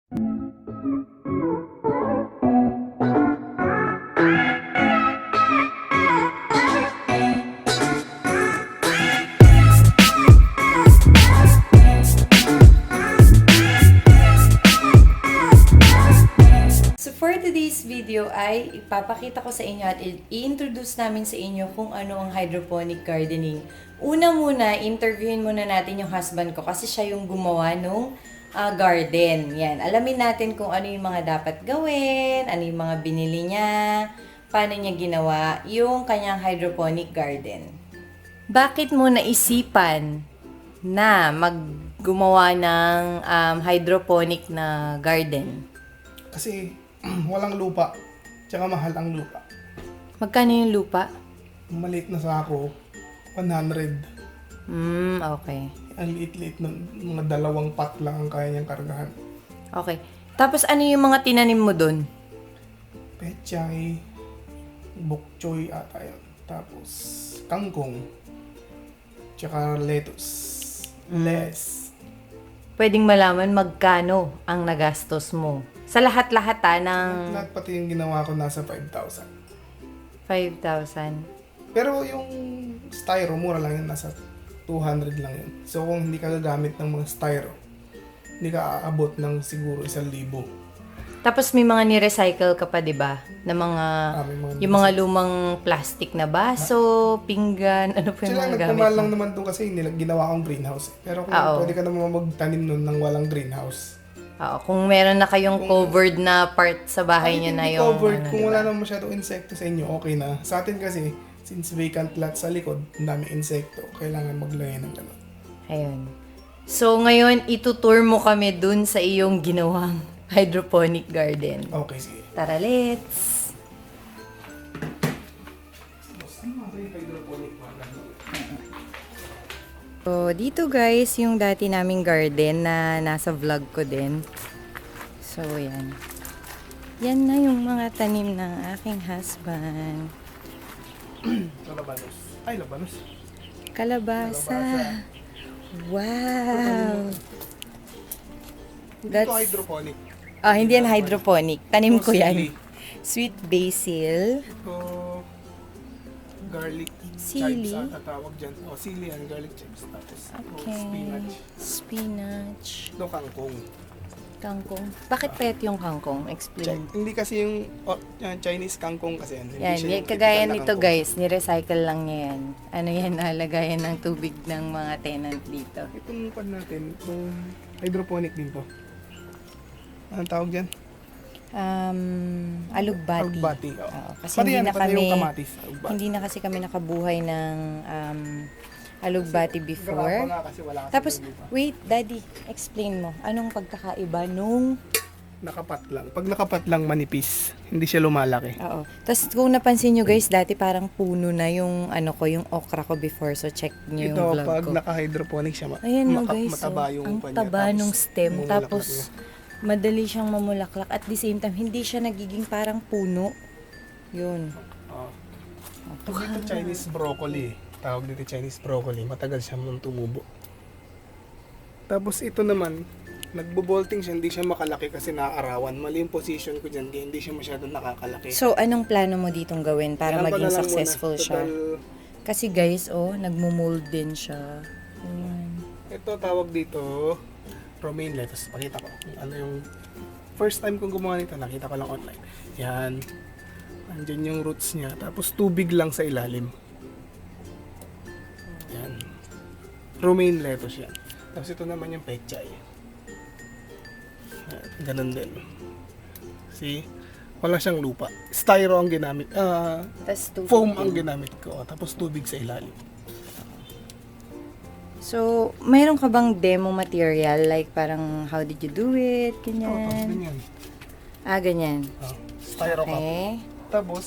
So for today's video ay ipapakita ko sa inyo at i-introduce namin sa inyo kung ano ang hydroponic gardening. Una muna, interviewin muna natin yung husband ko kasi siya yung gumawa nung garden. Yan, alamin natin kung ano yung mga dapat gawin, ano yung mga binili niya, paano niya ginawa yung kanyang hydroponic garden. Bakit mo naisipan na gumawa ng hydroponic na garden? Kasi walang lupa. Tsaka mahal ang lupa. Magkano yung lupa? Maliit na sako, 100. Okay. Ang liit-liit nun, mga 2 pot lang ang kaya niyang kargahan. Okay. Tapos ano yung mga tinanim mo dun? Pechay, bokchoy ata yun. Tapos kangkong, tsaka lettuce. Less. Pwedeng malaman magkano ang nagastos mo? Sa lahat-lahat ng Lahat pati yung ginawa ko nasa 5,000. 5,000. Pero yung STYRO, mura lang yun, nasa 200 lang yun. So kung hindi ka gagamit ng mga STYRO, hindi ka aabot ng siguro 1,000. Tapos may mga ni-recycle ka pa, 'di ba? Na mga yung mga lumang plastic na baso, pinggan, ano pa yung Sila mga gamit nagtamahal mo? lang naman doon kasi ginawa kong greenhouse. Pero kung pwede ka naman magtanim nun ng walang greenhouse. Oo, kung meron na kayong covered na part sa bahay niyo na yung covered, ano, kung diba? wala naman masyadong insekto sa inyo, okay na. Sa atin kasi, since vacant lot sa likod, ang daming insekto, kailangan maglagay ng gano'n. Ayun. So, ngayon, itutour mo kami dun sa iyong ginawang hydroponic garden. Okay, sige. Tara, let's! So, dito guys, yung dati naming garden na nasa vlog ko din. So, yan. Yan na yung mga tanim ng aking husband. Labanos. Ay, labanos. Kalabasa. Wow! Hindi ko hydroponic. Hindi yan hydroponic. Tanim ko yan. Sili. Sweet basil. Ito, garlic Sili. chives ata tawag dyan. O, sili yan, garlic chives. Tapos, Okay. spinach. Spinach. Ito, kangkong. Kangkong. Bakit pet yung kangkong? Explain. Hindi kasi yung Chinese kangkong kasi yan. Hindi Yan, siya yung kagaya typical na nito kangkong. guys, ni-recycle lang niya yan. Ano yan, nalagayan ng tubig ng mga tenant dito. Itong pan natin, itong hydroponic din to. Anong tawag dyan? Alugbati. Alugbati. Oo, kasi Pati hindi yan, na pati kami yung kamatis. Alugbati. hindi na kasi kami nakabuhay ng alugbati before. Garapa nga kasi wala kasi Tapos, ng lupa. wait, daddy, explain mo. Anong pagkakaiba nung... Nakapat lang. Pag nakapat lang, manipis. Hindi siya lumalaki. Oo. Tapos kung napansin nyo guys, dati parang puno na yung yung okra ko before. So check nyo yung Ito, vlog pag ko. naka-hydroponic siya, Ayan mo guys, mataba yung ang pan niya. taba Tapos, nung stem. mamulaklak Tapos, niya. madali siyang mamulaklak. At the same time, hindi siya nagiging parang puno. Yun. Ito dito Chinese broccoli. Tawag dito Chinese broccoli. Matagal siya nung tumubo. Tapos ito naman, nagbo-bolting siya, hindi siya makalaki kasi naaarawan. Mali yung position ko dyan, hindi siya masyadong nakakalaki. So, anong plano mo ditong gawin para Kailangan ko maging na lang successful muna. siya? Total, Kasi guys, nagmumold din siya. Ayan. ito tawag dito, romaine lettuce. Pakita ko. Ano yung first time kong gumawa nito, nakita ko lang online. Yan. Andyan yung roots niya. Tapos tubig lang sa ilalim. Yan. Romaine lettuce yan. Tapos ito naman yung pechay. Yan. Ganun din. See? Wala siyang lupa. STYRO ang ginamit. Tas tubig Foam din. ang ginamit ko. Tapos tubig sa ilalim. So, mayroon ka bang demo material? Like, parang, how did you do it? Ito, tapos Ganyan. ganyan. Ganyan. STYRO cup. Okay. Tapos,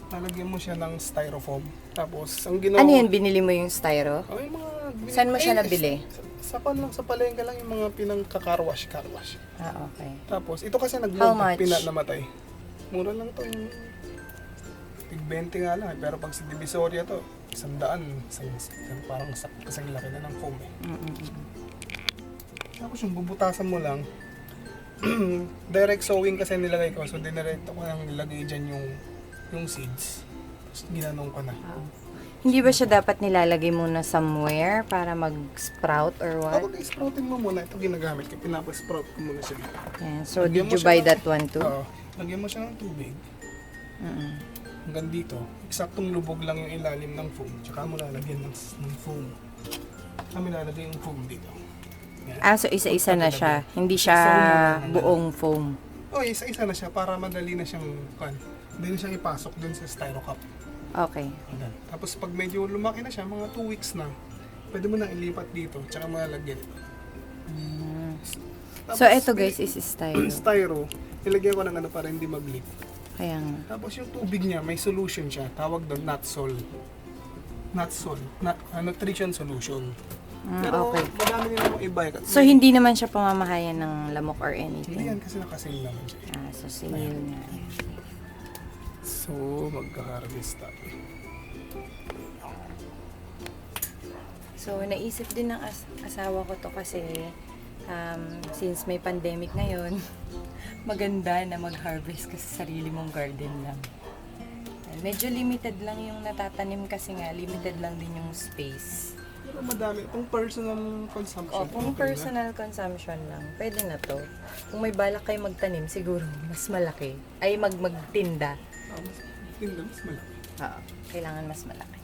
lalagyan mo siya ng styrofoam. Tapos, ang ginawa Ano yun? Binili mo yung styro? Oh, yung mga... Saan mo siya nabili? Sa lang, sa palengke lang yung mga pinang-carwash. Okay. Tapos, ito kasi How nag-vlog, much? namatay. Mura lang to yung... Tig 20 nga lang. Pero pag sa Divisoria to, 100. Parang kasang laki na ng foam eh. Tapos yung bubutasan mo lang, direct sowing kasi nilagay ko. So, diniretto ko nang nilagay dyan yung seeds. Tapos, ginanong ko na. Hindi ba siya dapat nilalagay muna somewhere para mag-sprout or what? Kapag i-sproutin mo muna, ito ginagamit ko. Pinapa-sprout ko muna siya. Yan. So, Lagyan did mo you siya buy ng- that one too? Oo. Lagyan mo siya ng tubig. Hanggang dito. Eksaktong lubog lang yung ilalim ng foam. Tsaka mo lalagyan ng foam. Kami lalagay yung foam dito. Yan. So isa-isa na siya. Hindi siya buong foam. Oh, isa-isa na siya para madali na siyang hindi na siyang ipasok dun sa styro cup. Okay. Ayan. Tapos pag medyo lumaki na siya, mga 2 weeks na, pwede mo na ilipat dito, tsaka mo lalagyan. So, ito guys is styro. Styro, ilagyan ko ng ano para hindi mag-leak. Kaya nga. Tapos yung tubig niya, may solution siya. Tawag doon, nutrition solution. Pero okay. madami nila mong iba. So, hindi naman siya pamamahayan ng lamok or Hindi anything? yan kasi nakasil naman siya. So, sinil na. So, magka-harvest tayo. So, naisip din ng asawa ko to kasi since may pandemic ngayon, maganda na mag-harvest kasi sarili mong garden lang. Medyo limited lang yung natatanim kasi nga, limited lang din yung space. Pero madami. Kung personal consumption. Kung okay na. personal consumption lang, pwede na to. Kung may balak kayo magtanim, siguro mas malaki. Ay, magtinda. Mas malaki. Oo, kailangan mas malaki.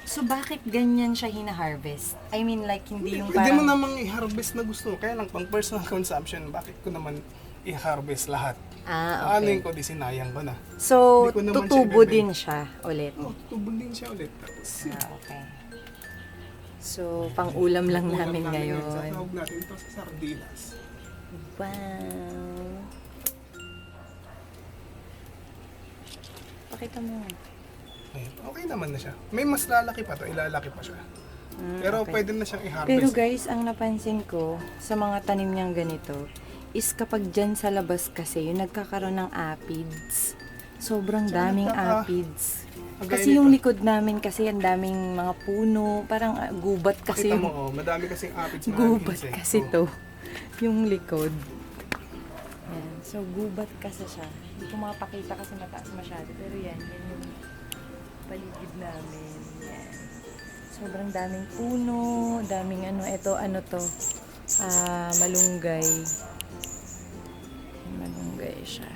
So, bakit ganyan siya hina-harvest? I mean, like, hindi yung Pwede mo parang... namang i-harvest na gusto mo. Kaya lang, pang personal consumption, bakit ko naman i-harvest lahat? okay. Anin ko, di sinayang ko na. So, Hindi ko naman tutubo siya din siya ulit. Tubol din siya ulit. Tapos, Okay. So, pang-ulam lang ulam namin ngayon. Sasawag natin ito sa sardinas. Wow! Pakita mo. Ayun, okay naman na siya. May mas lalaki pa to, ilalaki pa siya. Pero okay. pwede na siyang i-harvest. Pero guys, ang napansin ko sa mga tanim niyang ganito is kapag dyan sa labas kasi yung nagkakaroon ng aphids. Sobrang daming aphids. Kasi yung likod namin kasi ang daming mga puno, parang gubat kasi Kita yung mo, madami kasing aphids. gubat kasi to. Yung likod. Ayan. So gubat kasi siya. Hindi ko makapakita kasi mataas masyado. Pero yan yung paligid namin. Yan. Sobrang daming puno, daming ano to, malunggay. Malunggay siya.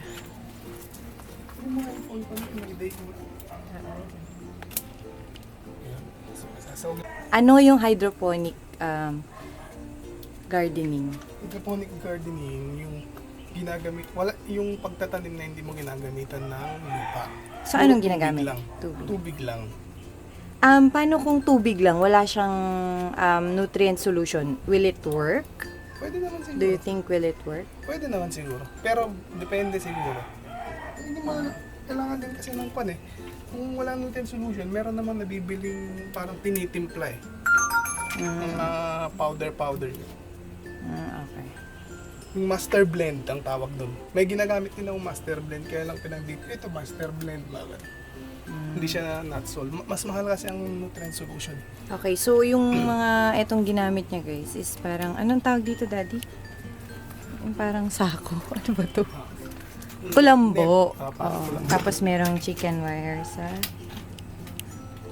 Yung mga phone pa may day ko. Ano yung hydroponic gardening? Hydroponic gardening, yung ginagamit, wala yung pagtatanim na hindi mo ginagamitan ng lupa. So, Puro anong tubig ginagamit? lang. Tubig. Tubig lang. Paano kung tubig lang? Wala siyang nutrient solution. Will it work? Pwede naman siguro. Do you think will it work? Pwede naman siguro. Pero depende siguro. Hindi mo kailangan din kasi ng pan eh. Kung walang nutrient solution, meron naman nabibiling parang tinitimpla eh. Powder. Okay. Yung master blend ang tawag doon. May ginagamit din akong master blend, kaya lang pinag-dito. Ito master blend bagay. Hindi siya not sol. Mas mahal kasi ang nutrient solution. Okay, so yung mga etong ginamit niya guys is parang, anong tawag dito daddy? Yung parang sako. Ano ba to? Kulambo. Parang Oo. kulambo. Tapos merong chicken wire sa...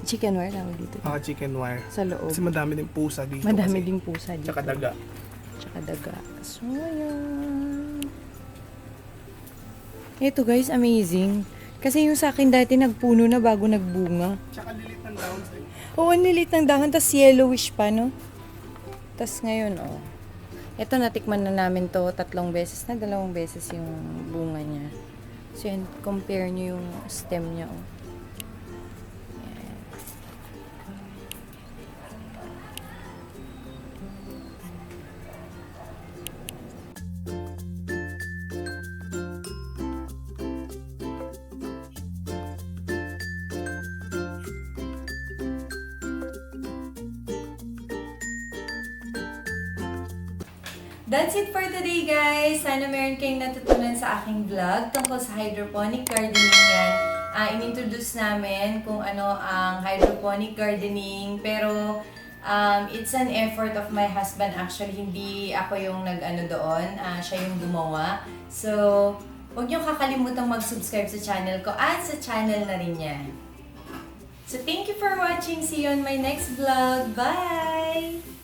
Chicken wire tawag dito. Chicken wire. Sa loob. Kasi madami din pusa dito. Madami kasi. ding pusa dito. Tsaka daga. Tsaka daga. So, ayan. Ito guys, amazing. Kasi yung sa akin dati nagpuno na bago nagbunga. Tsaka lilit ng dahon sa'yo. Oo, ang lilit ng dahon. Tapos yellowish pa, no? Tapos ngayon, Ito, natikman na namin to 3 beses na, 2 beses yung bunga niya. So, yan, compare nyo yung stem niya, Yan. That's it for today, guys. Sana meron kayong natutunan sa aking vlog tungkol sa hydroponic gardening yan. In-introduce namin kung ano ang hydroponic gardening. Pero, It's an effort of my husband actually, hindi ako yung nag-ano doon, siya yung gumawa. So, huwag niyong kakalimutang mag-subscribe sa channel ko at sa channel na rin niya. So, thank you for watching. See you on my next vlog. Bye!